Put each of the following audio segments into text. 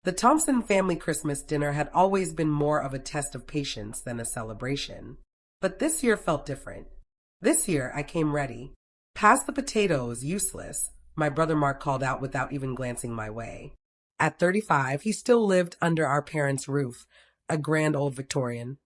The Thompson family Christmas dinner had always been more of a test of patience than a celebration. But this year felt different. This year I came ready. Pass the potatoes, useless, my brother Mark called out without even glancing my way. At 35, he still lived under our parents' roof, a grand old Victorian,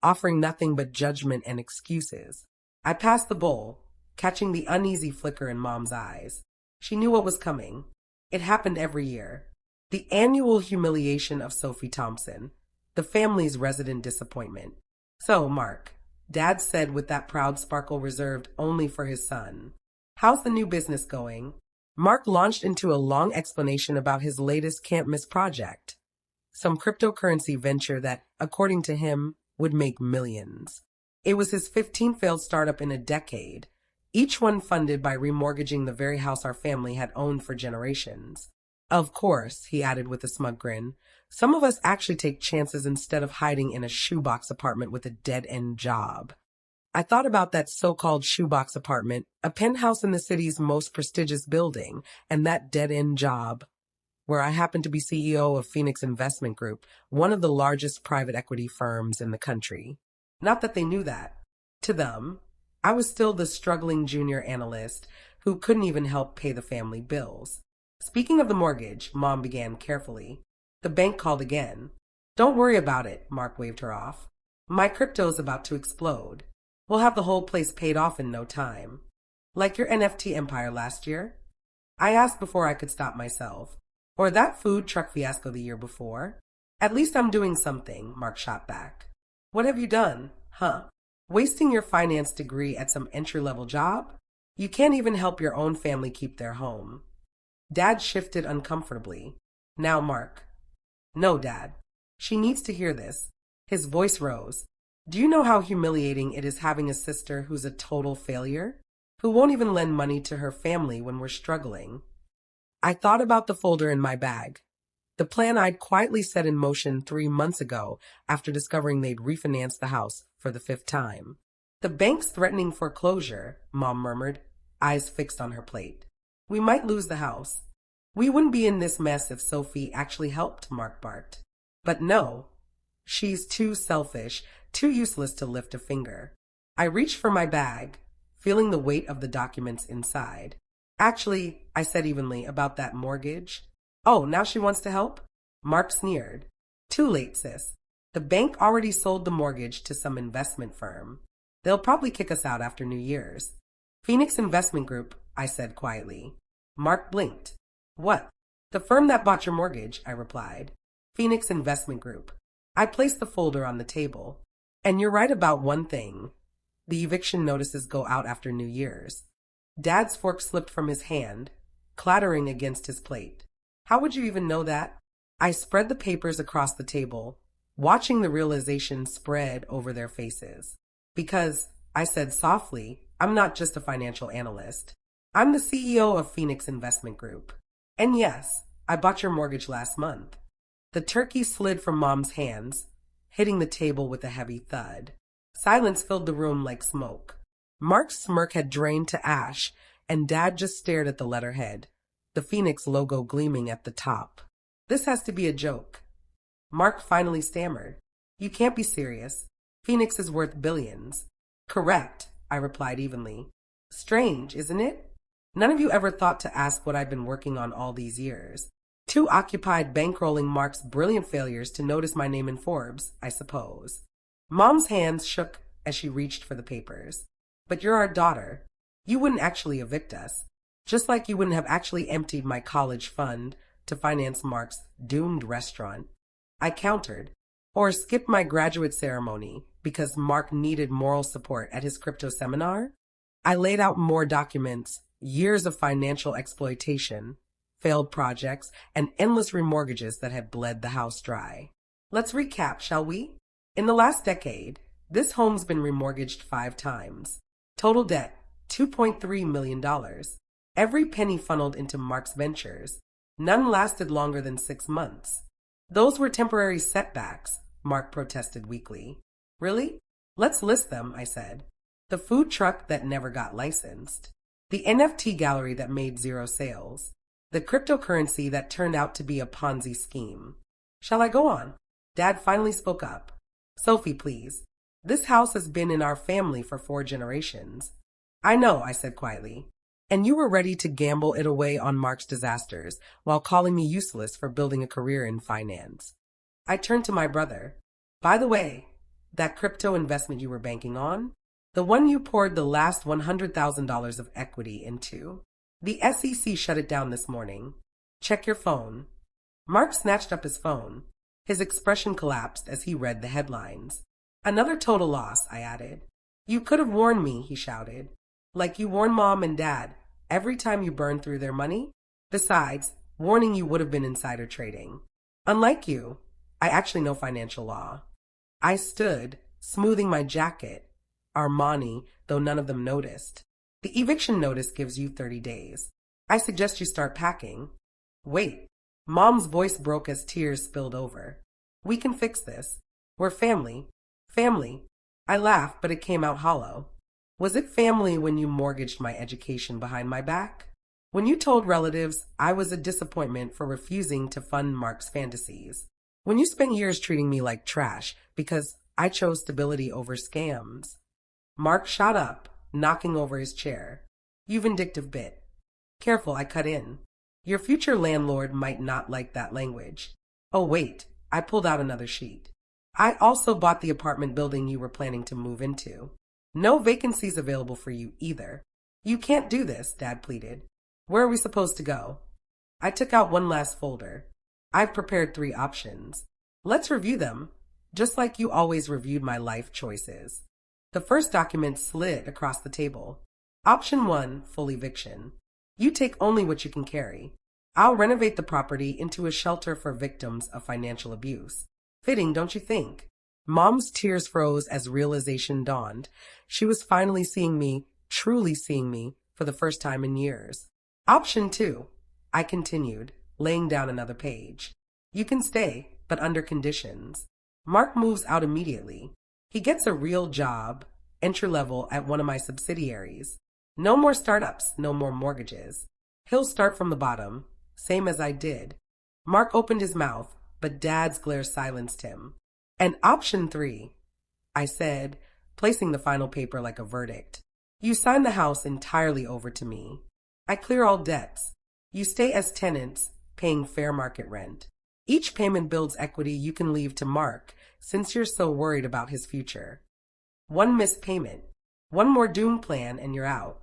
offering nothing but judgment and excuses. I passed the bowl, catching the uneasy flicker in Mom's eyes. She knew what was coming. It happened every year. The annual humiliation of Sophie Thompson, the family's resident disappointment. So, Mark, Dad said with that proud sparkle reserved only for his son. How's the new business going? Mark launched into a long explanation about his latest can't-miss project, some cryptocurrency venture that, according to him, would make millions. It was his 15th failed startup in a decade, each one funded by remortgaging the very house our family had owned for generations. Of course, he added with a smug grin, some of us actually take chances instead of hiding in a shoebox apartment with a dead-end job. I thought about that so-called shoebox apartment, a penthouse in the city's most prestigious building, and that dead-end job, where I happened to be CEO of Phoenix Investment Group, one of the largest private equity firms in the country. Not that they knew that. To them, I was still the struggling junior analyst who couldn't even help pay the family bills. Speaking of the mortgage, Mom began carefully. The bank called again. Don't worry about it, Mark waved her off. My crypto's about to explode. We'll have the whole place paid off in no time. Like your NFT empire last year? I asked before I could stop myself. Or that food truck fiasco the year before? At least I'm doing something, Mark shot back. What have you done, huh? Wasting your finance degree at some entry-level job? You can't even help your own family keep their home. Dad shifted uncomfortably. Now, Mark. No, Dad. She needs to hear this. His voice rose. Do you know how humiliating it is having a sister who's a total failure? Who won't even lend money to her family when we're struggling? I thought about the folder in my bag. The plan I'd quietly set in motion 3 months ago after discovering they'd refinanced the house for the 5th time. The bank's threatening foreclosure, Mom murmured, eyes fixed on her plate. We might lose the house. We wouldn't be in this mess if Sophie actually helped, Mark barked. But no. She's too selfish, too useless to lift a finger. I reached for my bag, feeling the weight of the documents inside. Actually, I said evenly, about that mortgage. Oh, now she wants to help? Mark sneered. Too late, sis. The bank already sold the mortgage to some investment firm. They'll probably kick us out after New Year's. Phoenix Investment Group, I said quietly. Mark blinked. What? The firm that bought your mortgage, I replied. Phoenix Investment Group. I placed the folder on the table. And you're right about one thing. The eviction notices go out after New Year's. Dad's fork slipped from his hand, clattering against his plate. How would you even know that? I spread the papers across the table, watching the realization spread over their faces. Because, I said softly, I'm not just a financial analyst. I'm the CEO of Phoenix Investment Group. And yes, I bought your mortgage last month. The turkey slid from Mom's hands, hitting the table with a heavy thud. Silence filled the room like smoke. Mark's smirk had drained to ash, and Dad just stared at the letterhead, the Phoenix logo gleaming at the top. This has to be a joke. Mark finally stammered. You can't be serious. Phoenix is worth billions. Correct, I replied evenly. Strange, isn't it? None of you ever thought to ask what I've been working on all these years. Too occupied bankrolling Mark's brilliant failures to notice my name in Forbes, I suppose. Mom's hands shook as she reached for the papers. But you're our daughter. You wouldn't actually evict us. Just like you wouldn't have actually emptied my college fund to finance Mark's doomed restaurant. I countered. Or skipped my graduate ceremony because Mark needed moral support at his crypto seminar. I laid out more documents, years of financial exploitation, failed projects, and endless remortgages that had bled the house dry. Let's recap, shall we? In the last decade, this home's been remortgaged 5 times. Total debt, $2.3 million. Every penny funneled into Mark's ventures. None lasted longer than 6 months. Those were temporary setbacks, Mark protested weakly. Really? Let's list them, I said. The food truck that never got licensed. The NFT gallery that made 0 sales. the cryptocurrency that turned out to be a Ponzi scheme. Shall I go on? Dad finally spoke up. Sophie, please. This house has been in our family for 4 generations. I know, I said quietly. And you were ready to gamble it away on Mark's disasters while calling me useless for building a career in finance. I turned to my brother. By the way, that crypto investment you were banking on? The one you poured the last $100,000 of equity into? The SEC shut it down this morning. Check your phone. Mark snatched up his phone. His expression collapsed as he read the headlines. Another total loss, I added. You could have warned me, he shouted. Like you warn Mom and Dad every time you burn through their money? Besides, warning you would have been insider trading. Unlike you, I actually know financial law. I stood, smoothing my jacket, Armani, though none of them noticed. The eviction notice gives you 30 days. I suggest you start packing. Wait. Mom's voice broke as tears spilled over. We can fix this. We're family. Family. I laughed, but it came out hollow. Was it family when you mortgaged my education behind my back? When you told relatives I was a disappointment for refusing to fund Mark's fantasies? When you spent years treating me like trash because I chose stability over scams? Mark shot up, knocking over his chair. You vindictive bit. Careful, I cut in. Your future landlord might not like that language. Oh wait, I pulled out another sheet. I also bought the apartment building you were planning to move into. No vacancies available for you either. You can't do this, Dad pleaded. Where are we supposed to go? I took out one last folder. I've prepared 3 options. Let's review them, just like you always reviewed my life choices. The first document slid across the table. Option 1, full eviction. You take only what you can carry. I'll renovate the property into a shelter for victims of financial abuse. Fitting, don't you think? Mom's tears froze as realization dawned. She was finally seeing me, truly seeing me, for the first time in years. Option 2, I continued, laying down another page. You can stay, but under conditions. Mark moves out immediately. He gets a real job, entry level at one of my subsidiaries. No more startups, no more mortgages. He'll start from the bottom, same as I did. Mark opened his mouth, but Dad's glare silenced him. And option 3, I said, placing the final paper like a verdict. You sign the house entirely over to me. I clear all debts. You stay as tenants, paying fair market rent. Each payment builds equity you can leave to Mark, since you're so worried about his future. One missed payment, one more doom plan, and you're out.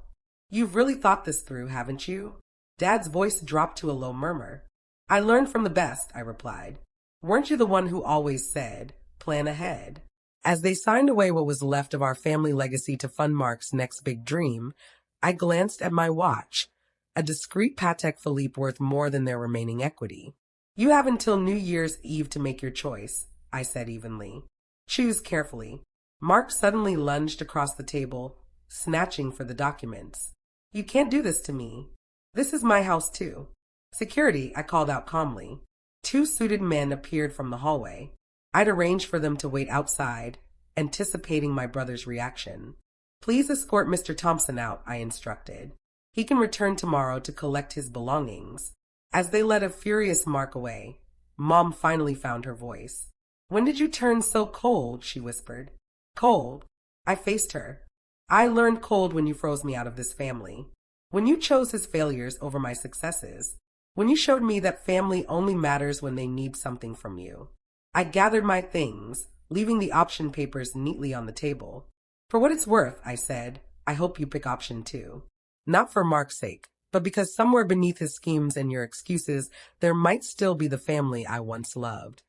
You've really thought this through, haven't you? Dad's voice dropped to a low murmur. I learned from the best, I replied. Weren't you the one who always said, plan ahead? As they signed away what was left of our family legacy to fund Mark's next big dream, I glanced at my watch, a discreet Patek Philippe worth more than their remaining equity. You have until New Year's Eve to make your choice, I said evenly. Choose carefully. Mark suddenly lunged across the table, snatching for the documents. You can't do this to me. This is my house too. Security, I called out calmly. 2 suited men appeared from the hallway. I'd arranged for them to wait outside, anticipating my brother's reaction. Please escort Mr. Thompson out, I instructed. He can return tomorrow to collect his belongings. As they led a furious Mark away, Mom finally found her voice. When did you turn so cold? She whispered. Cold? I faced her. I learned cold when you froze me out of this family. When you chose his failures over my successes. When you showed me that family only matters when they need something from you. I gathered my things, leaving the option papers neatly on the table. For what it's worth, I said, I hope you pick option 2. Not for Mark's sake, but because somewhere beneath his schemes and your excuses, there might still be the family I once loved.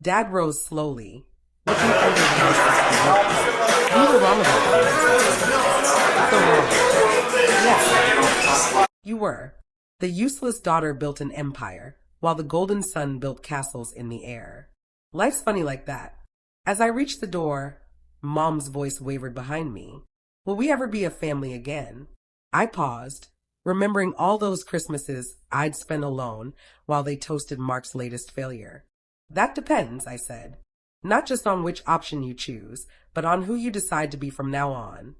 Dad rose slowly, looking over the house. You were wrong about that. So wrong. Yes, you were. The useless daughter built an empire, while the golden son built castles in the air. Life's funny like that. As I reached the door, Mom's voice wavered behind me. Will we ever be a family again? I paused, remembering all those Christmases I'd spent alone while they toasted Mark's latest failure. That depends, I said. Not just on which option you choose, but on who you decide to be from now on.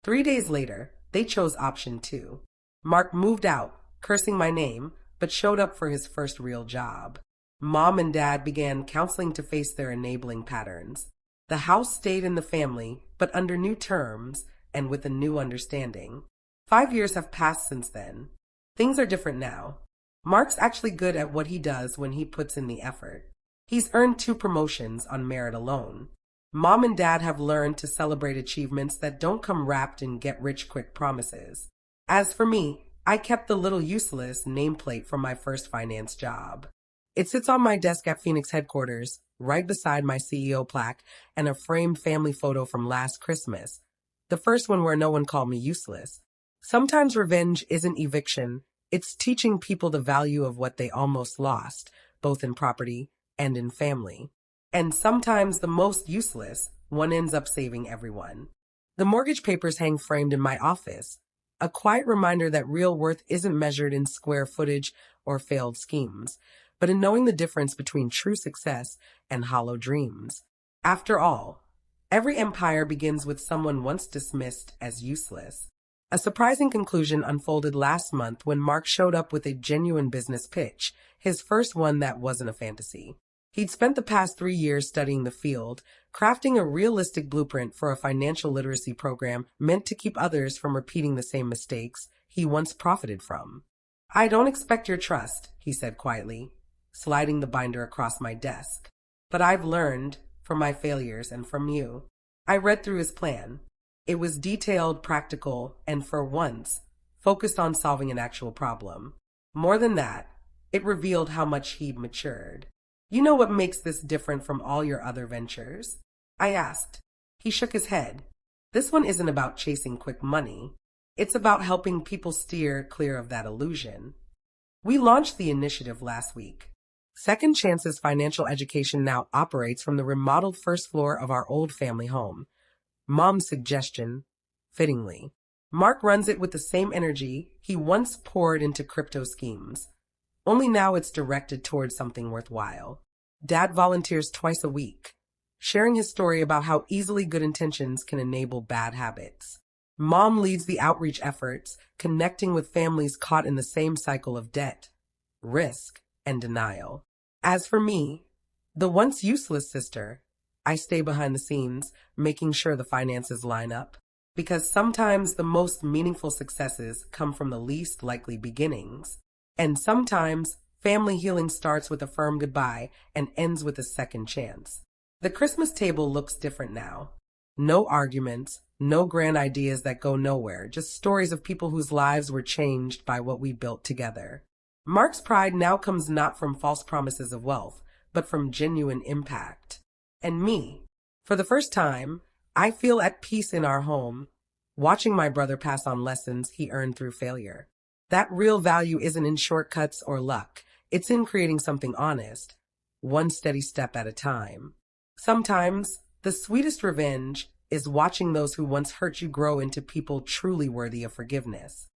3 days later, they chose option 2. Mark moved out, cursing my name, but showed up for his first real job. Mom and Dad began counseling to face their enabling patterns. The house stayed in the family, but under new terms and with a new understanding. 5 years have passed since then. Things are different now. Mark's actually good at what he does when he puts in the effort. He's earned 2 promotions on merit alone. Mom and Dad have learned to celebrate achievements that don't come wrapped in get-rich-quick promises. As for me, I kept the little useless nameplate from my first finance job. It sits on my desk at Phoenix headquarters, right beside my CEO plaque and a framed family photo from last Christmas, the first one where no one called me useless. Sometimes revenge isn't eviction, it's teaching people the value of what they almost lost, both in property and in family. And sometimes the most useless, one ends up saving everyone. The mortgage papers hang framed in my office, a quiet reminder that real worth isn't measured in square footage or failed schemes, but in knowing the difference between true success and hollow dreams. After all, every empire begins with someone once dismissed as useless. A surprising conclusion unfolded last month when Mark showed up with a genuine business pitch, his first one that wasn't a fantasy. He'd spent the past 3 years studying the field, crafting a realistic blueprint for a financial literacy program meant to keep others from repeating the same mistakes he once profited from. "I don't expect your trust," he said quietly, sliding the binder across my desk. "But I've learned from my failures and from you." I read through his plan. It was detailed, practical, and for once, focused on solving an actual problem. More than that, it revealed how much he'd matured. "You know what makes this different from all your other ventures?" I asked. He shook his head. "This one isn't about chasing quick money. It's about helping people steer clear of that illusion." We launched the initiative last week. Second Chance's financial education now operates from the remodeled first floor of our old family home. Mom's suggestion, fittingly. Mark runs it with the same energy he once poured into crypto schemes. Only now it's directed towards something worthwhile. Dad volunteers twice a week, sharing his story about how easily good intentions can enable bad habits. Mom leads the outreach efforts, connecting with families caught in the same cycle of debt, risk, and denial. As for me, the once useless sister, I stay behind the scenes, making sure the finances line up. Because sometimes the most meaningful successes come from the least likely beginnings. And sometimes family healing starts with a firm goodbye and ends with a second chance. The Christmas table looks different now. No arguments, no grand ideas that go nowhere, just stories of people whose lives were changed by what we built together. Mark's pride now comes not from false promises of wealth, but from genuine impact. And me, for the first time, I feel at peace in our home, watching my brother pass on lessons he earned through failure. That real value isn't in shortcuts or luck. It's in creating something honest, one steady step at a time. Sometimes, the sweetest revenge is watching those who once hurt you grow into people truly worthy of forgiveness.